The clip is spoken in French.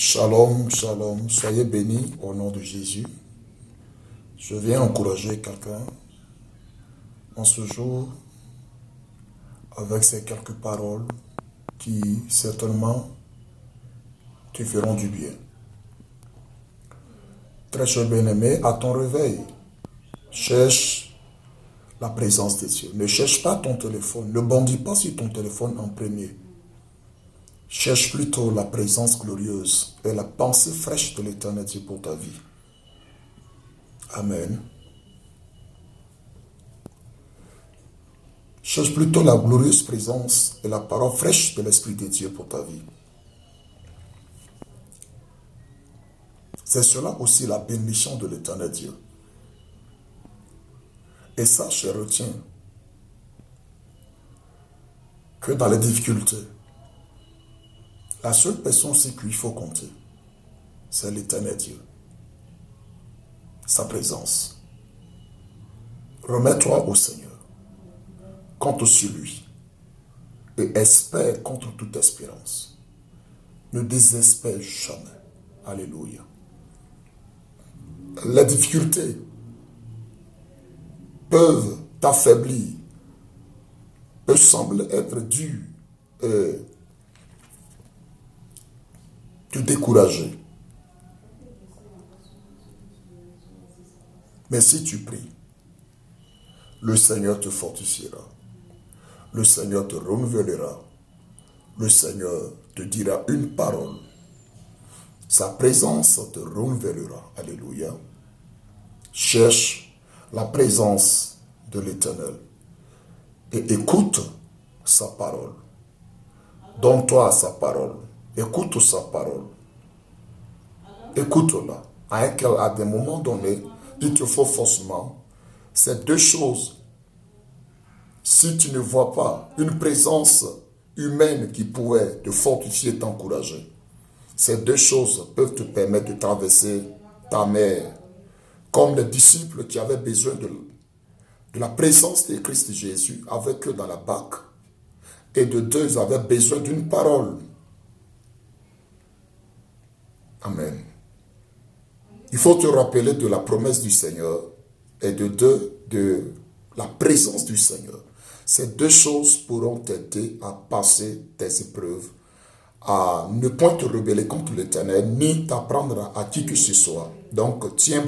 Shalom, shalom, soyez bénis au nom de Jésus. Je viens encourager quelqu'un en ce jour avec ces quelques paroles qui certainement te feront du bien. Très cher bien-aimé, à ton réveil, cherche la présence de Dieu. Ne cherche pas ton téléphone, ne bondis pas sur ton téléphone en premier. Cherche plutôt la présence glorieuse et la pensée fraîche de l'Éternel Dieu pour ta vie. Amen. Cherche plutôt la glorieuse présence et la parole fraîche de l'Esprit de Dieu pour ta vie. C'est cela aussi la bénédiction de l'Éternel Dieu. Et sache et retiens que dans les difficultés, la seule personne sur qui il faut compter, c'est l'Éternel Dieu. Sa présence. Remets-toi au Seigneur. Compte sur lui. Et espère contre toute espérance. Ne désespère jamais. Alléluia. Les difficultés peuvent t'affaiblir, peuvent sembler être dues te décourager. Mais si tu pries, le Seigneur te fortifiera. Le Seigneur te renouvellera. Le Seigneur te dira une parole. Sa présence te renouvellera. Alléluia. Cherche la présence de l'Éternel et écoute sa parole. Donne-toi sa parole. Écoute sa parole. Écoute-la. À des moments donnés, il te faut forcément ces deux choses. Si tu ne vois pas une présence humaine qui pourrait te fortifier, t'encourager, ces deux choses peuvent te permettre de traverser ta mer. Comme les disciples qui avaient besoin de la présence de Christ Jésus avec eux dans la barque. Et de deux, ils avaient besoin d'une parole. Amen. Il faut te rappeler de la promesse du Seigneur et de la présence du Seigneur. Ces deux choses pourront t'aider à passer tes épreuves, à ne point te rebeller contre l'Éternel, ni t'apprendre à qui que ce soit. Donc, tiens